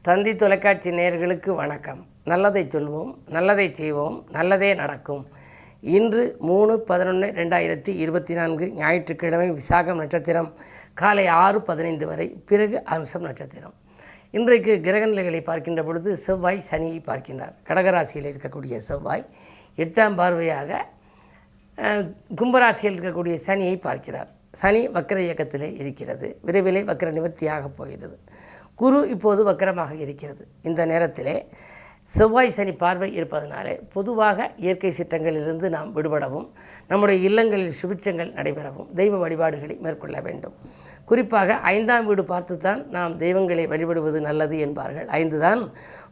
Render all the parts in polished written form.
தந்தி தொலைக்காட்சி நேயர்களுக்கு வணக்கம். நல்லதை சொல்வோம், நல்லதை செய்வோம், நல்லதே நடக்கும். இன்று 3/11/2024 ஞாயிற்றுக்கிழமை விசாகம் நட்சத்திரம் காலை 6:15 வரை, பிறகு அனுசம் நட்சத்திரம். இன்றைக்கு கிரக நிலைகளை பார்க்கின்ற பொழுது செவ்வாய் சனியை பார்க்கின்றார். கடகராசியில் இருக்கக்கூடிய செவ்வாய் 8ஆம் பார்வையாக கும்பராசியில் இருக்கக்கூடிய சனியை பார்க்கிறார். சனி வக்கர இயக்கத்திலே இருக்கிறது. விரைவிலே வக்கர நிவர்த்தியாக போகிறது. குரு இப்போது வக்கரமாக இருக்கிறது. இந்த நேரத்திலே செவ்வாய் சனி பார்வை இருப்பதனாலே பொதுவாக இயற்கை சீற்றங்களிலிருந்து நாம் விடுபடவும், நம்முடைய இல்லங்களில் சுபிட்சங்கள் நடைபெறவும் தெய்வ வழிபாடுகளை மேற்கொள்ள வேண்டும். குறிப்பாக 5ஆம் வீடு பார்த்துத்தான் நாம் தெய்வங்களை வழிபடுவது நல்லது என்பார்கள். 5 தான்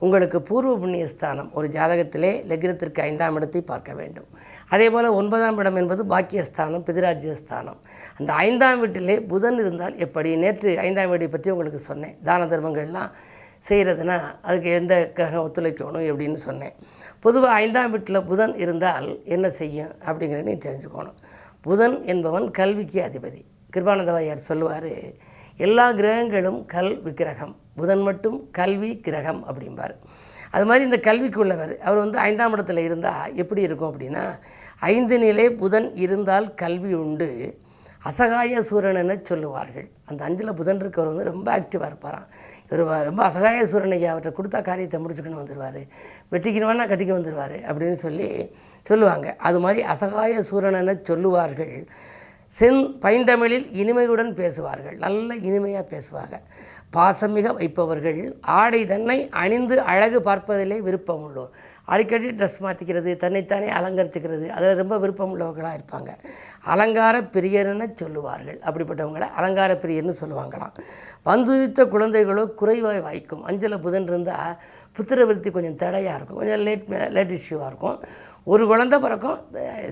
உங்களுக்கு பூர்வ புண்ணிய ஸ்தானம். ஒரு ஜாதகத்திலே லக்னத்திற்கு 5ஆம் இடத்தை பார்க்க வேண்டும். அதேபோல் 9ஆம் இடம் என்பது பாக்கியஸ்தானம், பிதிராஜ்யஸ்தானம். அந்த 5ஆம் வீட்டிலே புதன் இருந்தால் எப்படி? நேற்று 5ஆம் வீட்டை பற்றி உங்களுக்கு சொன்னேன். தான தர்மங்கள்லாம் செய்கிறதுனா அதுக்கு எந்த கிரகம் ஒத்துழைக்கணும் எப்படின்னு சொன்னேன். பொதுவாக 5ஆம் வீட்டில் புதன் இருந்தால் என்ன செய்யும் அப்படிங்கிறத நீ தெரிஞ்சுக்கணும். புதன் என்பவன் கல்விக்கு அதிபதி. கிருபானந்தவாயார் சொல்லுவார், எல்லா கிரகங்களும் கல் விக்கிரகம், புதன் மட்டும் கல்வி கிரகம் அப்படிம்பார். அது மாதிரி இந்த கல்விக்கு உள்ளவர் அவர் 5ஆம் இடத்துல இருந்தால் எப்படி இருக்கும் அப்படின்னா, 5 நிலை புதன் இருந்தால் கல்வி உண்டு, அசகாய சூரன் என சொல்லுவார்கள். அந்த 5ல் புதன் இருக்கவர் ரொம்ப ஆக்டிவாக இருப்பாராம். இவர் ரொம்ப அசகாய சூரன், ஐயா அவற்றை கொடுத்தா காரியத்தை முடிச்சுக்கணும் வந்துடுவார், வெட்டிக்கணும்னா கட்டிக்க வந்துடுவார் அப்படின்னு சொல்லுவாங்க. அது மாதிரி அசகாய சூரன் என சொல்லுவார்கள். பைந்தமிழில் இனிமையுடன் பேசுவார்கள், நல்ல இனிமையாக பேசுவாங்க. பாசமிக வைப்பவர்கள், ஆடை தன்னை அணிந்து அழகு பார்ப்பதிலே விருப்பம் உள்ளோர். அடிக்கடி ட்ரெஸ் மாற்றிக்கிறது, தன்னைத்தானே அலங்கரித்துக்கிறது, அதில் ரொம்ப விருப்பம் உள்ளவர்களாக இருப்பாங்க. அலங்கார பிரியர்னு சொல்லுவார்கள். அப்படிப்பட்டவங்களை அலங்கார பிரியர்னு சொல்லுவாங்களாம். வந்துதித்த குழந்தைகளோ குறைவாய் வாய்க்கும். 5ல் புதன் இருந்தால் புத்திர விருத்தி கொஞ்சம் தடையாக இருக்கும், கொஞ்சம் லேட் இஷ்யூவாக இருக்கும். ஒரு குழந்தை பிறக்கும்,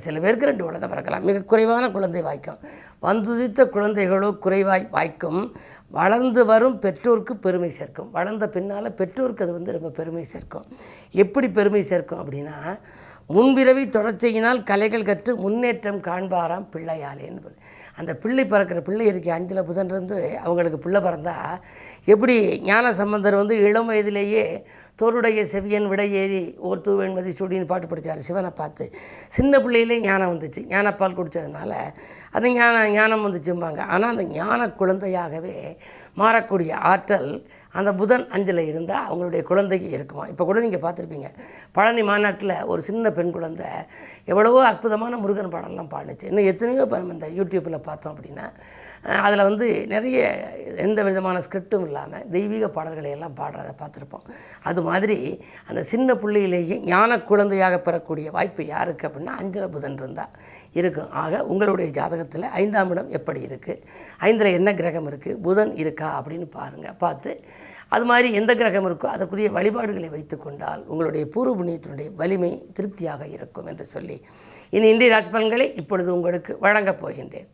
சில பேருக்கு 2 குழந்தை பிறக்கலாம், மிக குறைவான குழந்தை வாய்க்கும். வந்துதித்த குழந்தைகளோ குறைவாய் வாய்க்கும். வளர்ந்து வரும் பெற்றோருக்கு பெருமை சேர்க்கும். வளர்ந்த பின்னால் பெற்றோருக்கு அது ரொம்ப பெருமை சேர்க்கும். எப்படி பெருமை சேர்க்கும் அப்படின்னா, முன்பிறவி தொடர்ச்சியினால் கலைகள் கற்று முன்னேற்றம் காண்பாராம் பிள்ளையாலேன்னு. அந்த பிள்ளை பிறக்கிற பிள்ளை இருக்கு 5ல் புதன் இருந்து அவங்களுக்கு பிள்ளை பிறந்தால் எப்படி ஞான சம்பந்தர் இளம் வயதிலேயே தோருடைய செவியன் விடையேறி ஓர் தூவெண்மதி சூடின்னு பாட்டு படித்தார் சிவனை பார்த்து. சின்ன பிள்ளையிலே ஞானம் வந்துச்சு, ஞானப்பால் குடித்ததுனால அது ஞானம் வந்துச்சும்பாங்க. ஆனால் அந்த ஞான குழந்தையாகவே மாறக்கூடிய ஆற்றல் அந்த புதன் 5ல் இருந்தால் அவங்களுடைய குழந்தைக்கு இருக்குமா. இப்போ கூட நீங்கள் பார்த்துருப்பீங்க, பழனி மாநாட்டில் ஒரு சின்ன பெண் குழந்தை எவ்வளவோ அற்புதமான முருகன் பாடலாம் பாடுச்சு. இன்னும் எத்தனையோ இந்த யூடியூப்பில் பார்த்தோம் அப்படின்னா அதில் நிறைய எந்த விதமான ஸ்கிரிப்டும் இல்லாமல் தெய்வீக பாடல்களை எல்லாம் பாடுறதை பார்த்துருப்போம். அது மாதிரி அந்த சின்ன பிள்ளையிலேயே ஞான குழந்தையாக பெறக்கூடிய வாய்ப்பு யாருக்கு அப்படின்னா 5ல் புதன் இருந்தால் இருக்கும். ஆக உங்களுடைய ஜாதகத்தில் 5ஆம் இடம் எப்படி இருக்குது, 5ல் என்ன கிரகம் இருக்குது, புதன் இருக்கா அப்படின்னு பாருங்கள். பார்த்து அது மாதிரி எந்த கிரகம் இருக்கோ அதற்குரிய வழிபாடுகளை வைத்து கொண்டால் உங்களுடைய பூர்வ புண்ணியத்தினுடைய வலிமை திருப்தியாக இருக்கும் என்று சொல்லி இன்றைய ராசி பலன்களை இப்பொழுது உங்களுக்கு வழங்கப் போகின்றேன்.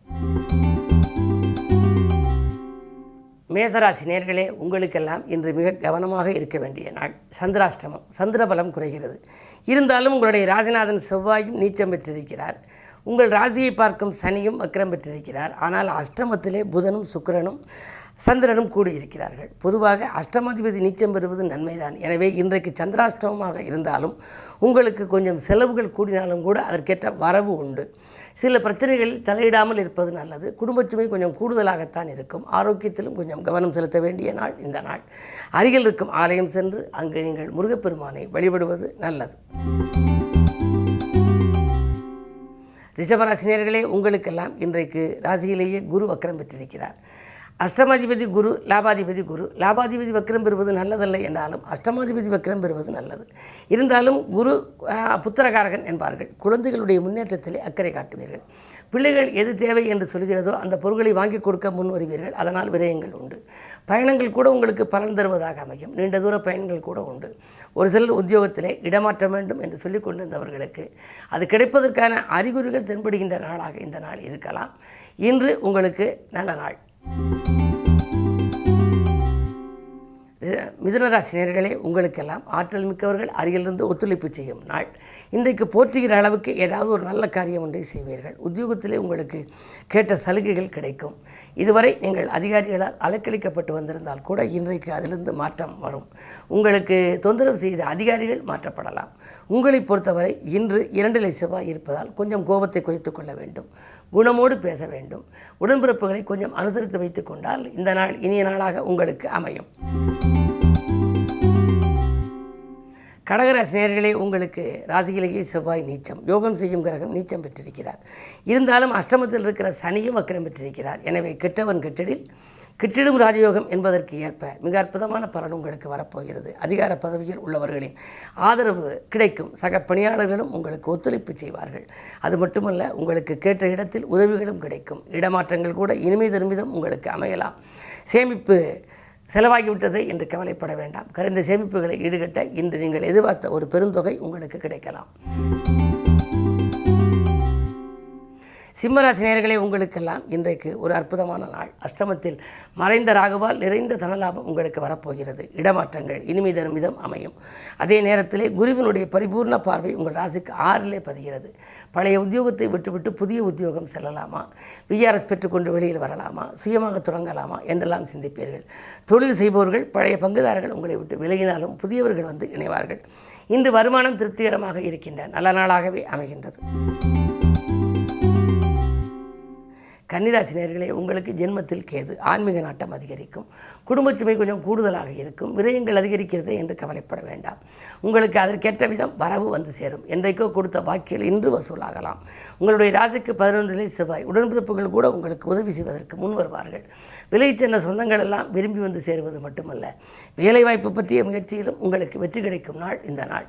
மேசராசி நேயர்களே, உங்களுக்கெல்லாம் இன்று மிக கவனமாக இருக்க வேண்டிய நாள். சந்திராஷ்டமம், சந்திரபலம் குறைகிறது. இருந்தாலும் உங்களுடைய ராசிநாதன் செவ்வாயும் நீச்சம் பெற்றிருக்கிறார். உங்கள் ராசியை பார்க்கும் சனியும் வக்ரம் பெற்றிருக்கிறார். ஆனால் அஷ்டமத்திலே புதனும் சுக்கிரனும் சந்திரனும் கூடியிருக்கிறார்கள். பொதுவாக அஷ்டமாதிபதி நீச்சம் பெறுவது நன்மைதான். எனவே இன்றைக்கு சந்திராஷ்டமமாக இருந்தாலும் உங்களுக்கு கொஞ்சம் செலவுகள் கூடினாலும் கூட அதற்கேற்ற வரவு உண்டு. சில பிரச்சனைகளில் தலையிடாமல் இருப்பது நல்லது. குடும்பச்சுமை கொஞ்சம் கூடுதலாகத்தான் இருக்கும். ஆரோக்கியத்திலும் கொஞ்சம் கவனம் செலுத்த வேண்டிய நாள் இந்த நாள். அருகில் இருக்கும் ஆலயம் சென்று அங்கு நீங்கள் முருகப்பெருமானை வழிபடுவது நல்லது. ரிஷபராசினியர்களே, உங்களுக்கெல்லாம் இன்றைக்கு ராசியிலேயே குரு வக்ரம் பெற்றிருக்கிறார். அஷ்டமாதிபதி குரு, லாபாதிபதி குரு. லாபாதிபதி வக்ரம் பெறுவது நல்லதல்ல என்றாலும் அஷ்டமாதிபதி வக்ரம் பெறுவது நல்லது. இருந்தாலும் குரு புத்திரகாரகன் என்பார்கள். குழந்தைகளுடைய முன்னேற்றத்திலே அக்கறை காட்டுவீர்கள். பிள்ளைகள் எது தேவை என்று சொல்கிறதோ அந்த பொருட்களை வாங்கி கொடுக்க முன் வருவீர்கள். அதனால் விரயங்கள் உண்டு. பயணங்கள் கூட உங்களுக்கு பலன் தருவதாக அமையும். நீண்ட தூர பயணங்கள் கூட உண்டு. ஒரு சிலர் உத்தியோகத்திலே இடமாற்ற வேண்டும் என்று சொல்லிக் கொண்டிருந்தவர்களுக்கு அது கிடைப்பதற்கான அறிகுறிகள் தென்படுகின்ற நாளாக இந்த நாள் இருக்கலாம். இன்று உங்களுக்கு நல்ல நாள். மிதுனராசி நேயர்களே, உங்களுக்கெல்லாம் ஆற்றல் மிக்கவர்கள் அருகிலிருந்து ஒத்துழைப்பு செய்யும் நாள். இன்றைக்கு போற்றுகிற அளவுக்கு ஏதாவது ஒரு நல்ல காரியம் ஒன்றை செய்வீர்கள். உத்தியோகத்திலே உங்களுக்கு கேட்ட சலுகைகள் கிடைக்கும். இதுவரை நீங்கள் அதிகாரிகளால் அலக்களிக்கப்பட்டு வந்திருந்தால் கூட இன்றைக்கு அதிலிருந்து மாற்றம் வரும். உங்களுக்கு தொந்தரவு செய்த அதிகாரிகள் மாற்றப்படலாம். உங்களை பொறுத்தவரை இன்று 2 செவ்வாய் இருப்பதால் கொஞ்சம் கோபத்தை குறைத்து கொள்ள வேண்டும். குணமோடு பேச வேண்டும். உடன்பிறப்புகளை கொஞ்சம் அனுசரித்து வைத்துக் கொண்டால் இந்த நாள் இனிய நாளாக உங்களுக்கு அமையும். கடகராசி நேயர்களே, உங்களுக்கு ராசியிலேயே செவ்வாய் நீச்சம், யோகம் செய்யும் கிரகம் நீச்சம் பெற்றிருக்கிறார். இருந்தாலும் அஷ்டமத்தில் இருக்கிற சனியும் வக்கிரம் பெற்றிருக்கிறார். எனவே கெட்டவன் கெட்டிடில் கிட்டிடும் ராஜயோகம் என்பதற்கு ஏற்ப மிக அற்புதமான பலன் உங்களுக்கு வரப்போகிறது. அதிகார பதவியில் உள்ளவர்களின் ஆதரவு கிடைக்கும். சக பணியாளர்களும் உங்களுக்கு ஒத்துழைப்பு செய்வார்கள். அது மட்டுமல்ல, உங்களுக்கு கேட்ட இடத்தில் உதவிகளும் கிடைக்கும். இடமாற்றங்கள் கூட இனிமே திரும்பிதும் உங்களுக்கு அமையலாம். சேமிப்பு செலவாகிவிட்டது என்று கவலைப்பட வேண்டாம். கரைந்த சேமிப்புகளை ஈடுகட்ட இன்று நீங்கள் எதிர்பார்த்த ஒரு பெருந்தொகை உங்களுக்கு கிடைக்கலாம். சிம்மராசி நேயர்களே, உங்களுக்கெல்லாம் இன்றைக்கு ஒரு அற்புதமான நாள். அஷ்டமத்தில் மறைந்த ராகுவால் நிறைந்த தனலாபம் உங்களுக்கு வரப்போகிறது. இடமாற்றங்கள் இனிமை தரும் விதம் அமையும். அதே நேரத்திலே குருவினுடைய பரிபூர்ண பார்வை உங்கள் ராசிக்கு 6 பதிகிறது. பழைய உத்தியோகத்தை விட்டுவிட்டு புதிய உத்தியோகம் செல்லலாமா, விஆர்எஸ் பெற்றுக்கொண்டு வெளியில் வரலாமா, சுயமாக தொடங்கலாமா என்றெல்லாம் சிந்திப்பீர்கள். தொழில் செய்பவர்கள், பழைய பங்குதாரர்கள் உங்களை விட்டு விலகினாலும் புதியவர்கள் வந்து இணைவார்கள். இன்று வருமானம் திருப்திகரமாக இருக்கின்ற நல்ல நாளாகவே அமைகின்றது. கன்னிராசி நேயர்களே, உங்களுக்கு ஜென்மத்தில் கேது, ஆன்மீக நாட்டம் அதிகரிக்கும். குடும்பச்சுமை கொஞ்சம் கூடுதலாக இருக்கும். விரயங்கள் அதிகரிக்கிறது என்று கவலைப்பட வேண்டாம். உங்களுக்கு அதற்கேற்ற விதம் வரவு வந்து சேரும். என்றைக்கோ கொடுத்த பாக்கிகள் இன்று வசூலாகலாம். உங்களுடைய ராசிக்கு 11 செவ்வாய். உடன்பிறப்புகள் கூட உங்களுக்கு உதவி செய்வதற்கு முன் வருவார்கள். விலகிச் சென்ற சொந்தங்கள் எல்லாம் விரும்பி வந்து சேருவது மட்டுமல்ல, வேலைவாய்ப்பு பற்றிய முயற்சியிலும் உங்களுக்கு வெற்றி கிடைக்கும் நாள் இந்த நாள்.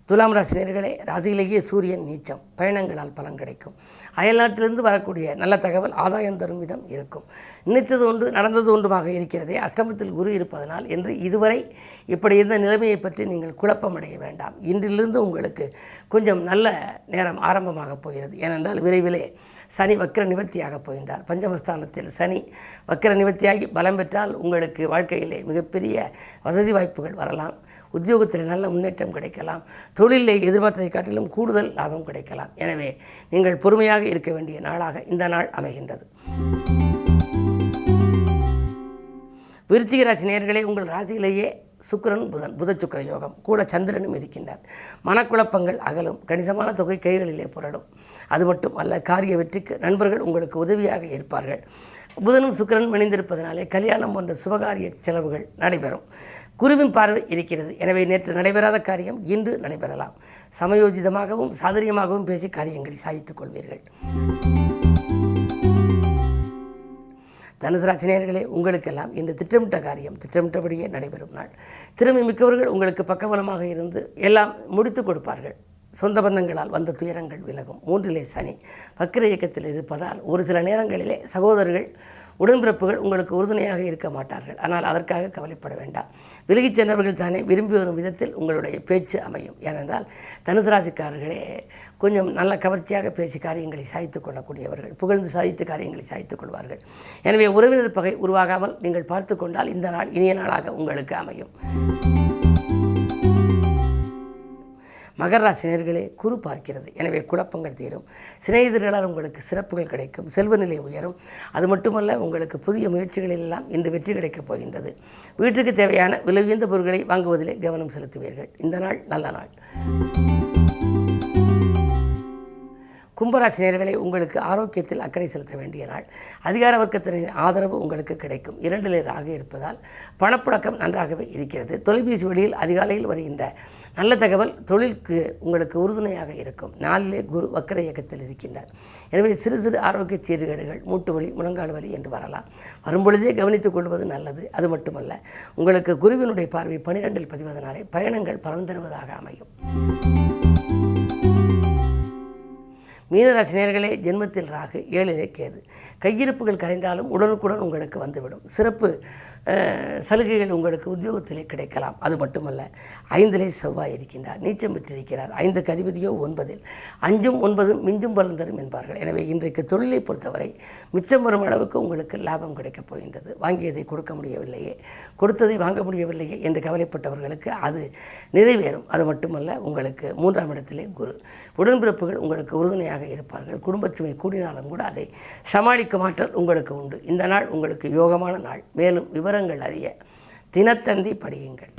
துலாம் ராசி நேயர்களே, ராசியிலேயே சூரியன் நீச்சம், பயணங்களால் பலன் கிடைக்கும். அயல்நாட்டிலிருந்து வரக்கூடிய நல்ல தகவல் ஆதாயம் தரும் விதம் இருக்கும். நினைத்தது ஒன்று நடந்தது ஒன்றுமாக இருக்கிறதே. அஷ்டமத்தில் குரு இருப்பதனால் என்று இதுவரை இப்படி இருந்த நிலைமையை பற்றி நீங்கள் குழப்பமடைய வேண்டாம். இன்றிலிருந்து உங்களுக்கு கொஞ்சம் நல்ல நேரம் ஆரம்பமாக போகிறது. ஏனென்றால் விரைவிலே சனி வக்கிர நிவர்த்தியாக போகின்றார். பஞ்சமஸ்தானத்தில் சனி வக்கிர நிவர்த்தியாகி பலம் பெற்றால் உங்களுக்கு வாழ்க்கையிலே மிகப்பெரிய வசதி வாய்ப்புகள் வரலாம். உத்தியோகத்தில் நல்ல முன்னேற்றம் கிடைக்கலாம். தொழிலை எதிர்பார்த்ததை காட்டிலும் கூடுதல் லாபம் கிடைக்கலாம். எனவே நீங்கள் பொறுமையாக இருக்க வேண்டிய நாளாக இந்த நாள் அமைகின்றது. விருச்சிக ராசி நேயர்களே, உங்கள் ராசியிலேயே சுக்கிரன் புத சுக்கிர யோகம் கூட சந்திரனும் இருக்கின்றார். மனக்குழப்பங்கள் அகலும். கணிசமான தொகை கைகளிலே புரளும். அது மட்டும் அல்ல, காரிய வெற்றிக்கு நண்பர்கள் உங்களுக்கு உதவியாக இருப்பார்கள். புதனும் சுக்கிரனும் இணைந்திருப்பதனாலே கல்யாணம் போன்ற சுபகாரிய செலவுகள் நடைபெறும். குருவின் பார்வை இருக்கிறது. எனவே நேற்று நடைபெறாத காரியம் இன்று நடைபெறலாம். சமயோஜிதமாகவும் சாதுரியமாகவும் பேசி காரியங்களை சாதித்துக் கொள்வீர்கள். தனுசு ராசி நேயர்களே, உங்களுக்கெல்லாம் இந்த திட்டமிட்ட காரியம் திட்டமிட்டபடியே நடைபெறும் நாள். திறமை மிக்கவர்கள் உங்களுக்கு பக்கபலமாக இருந்து எல்லாம் முடித்து கொடுப்பார்கள். சொந்த பந்தங்களால் வந்த துயரங்கள் விலகும். 3 சனி வக்கிர இயக்கத்தில் இருப்பதால் ஒரு சில நேரங்களிலே சகோதரர்கள், உடன்பிறப்புகள் உங்களுக்கு உறுதுணையாக இருக்க மாட்டார்கள். ஆனால் அதற்காக கவலைப்பட வேண்டாம். விலகிச் சென்றவர்கள் தானே விரும்பி வரும் விதத்தில் உங்களுடைய பேச்சு அமையும். ஏனென்றால் தனுசு ராசிக்காரர்களே கொஞ்சம் நல்ல கவர்ச்சியாக பேசி காரியங்களை சாதித்துக் கொள்ளக்கூடியவர்கள். புகழ்ந்து சாதித்து காரியங்களை சாதித்துக் கொள்வார்கள். எனவே உறவினர் பகை உருவாகாமல் நீங்கள் பார்த்து கொண்டால் இந்த நாள் இனிய நாளாக உங்களுக்கு அமையும். மகர ராசி நேயர்களே, குரு பார்க்கிறது. எனவே குழப்பங்கள் தீரும். சிநேகிதர்களால் உங்களுக்கு சிறப்புகள் கிடைக்கும். செல்வ நிலை உயரும். அது மட்டுமல்ல, உங்களுக்கு புதிய முயற்சிகளெல்லாம் இன்று வெற்றி கிடைக்கப் போகின்றது. வீட்டுக்கு தேவையான விலை உயர்ந்த பொருட்களை வாங்குவதிலே கவனம் செலுத்துவீர்கள். இந்த நாள் நல்ல நாள். கும்பராசி நேயர்களே, உங்களுக்கு ஆரோக்கியத்தில் அக்கறை செலுத்த வேண்டிய நாள். அதிகார வர்க்கத்தினரின் ஆதரவு உங்களுக்கு கிடைக்கும். 2 ராகு இருப்பதால் பணப்புழக்கம் நன்றாகவே இருக்கிறது. தொலைபேசி வழியில் அதிகாலையில் வருகின்ற நல்ல தகவல் தொழிலுக்கு உங்களுக்கு உறுதுணையாக இருக்கும். 4 குரு வக்கிர இயக்கத்தில் இருக்கின்றார். எனவே சிறு சிறு ஆரோக்கிய சீர்கேடுகள், மூட்டு வலி, முழங்கால் வலி என்று வரலாம். வரும்பொழுதே கவனித்துக் கொள்வது நல்லது. அது மட்டுமல்ல, உங்களுக்கு குருவினுடைய பார்வை 12 பதிவதனாலே பயணங்கள் பலன் தருவதாக அமையும். மீனராசி நேயர்களே, ஜென்மத்தில் ராகு, 7லே கேது. கையிருப்புகள் கரைந்தாலும் உடனுக்குடன் உங்களுக்கு வந்துவிடும். சிறப்பு சலுகைகள் உங்களுக்கு உத்தியோகத்திலே கிடைக்கலாம். அது மட்டுமல்ல, 5லே செவ்வாய் இருக்கின்றார், நீச்சம் பெற்றிருக்கிறார். 5க்கு அதிபதியோ 9ல். 5ம் 9ம் மிஞ்சும் பலன் தரும் என்பார்கள். எனவே இன்றைக்கு தொழிலை பொறுத்தவரை மிச்சம் வரும் அளவுக்கு உங்களுக்கு லாபம் கிடைக்கப் போகின்றது. வாங்கியதை கொடுக்க முடியவில்லையே, கொடுத்ததை வாங்க முடியவில்லையே என்று கவலைப்பட்டவர்களுக்கு அது நிறைவேறும். அது மட்டுமல்ல, உங்களுக்கு 3ஆம் இடத்திலே குரு. உடன்பிறப்புகள் உங்களுக்கு உறுதுணையாக இருப்பார்கள். குடும்பச்சுமை கூடினாலும் கூட அதை சமாளிக்கும் ஆற்றல் உங்களுக்கு உண்டு. இந்த நாள் உங்களுக்கு யோகமான நாள். மேலும் விவரங்கள் அறிய தினத்தந்தி படியுங்கள்.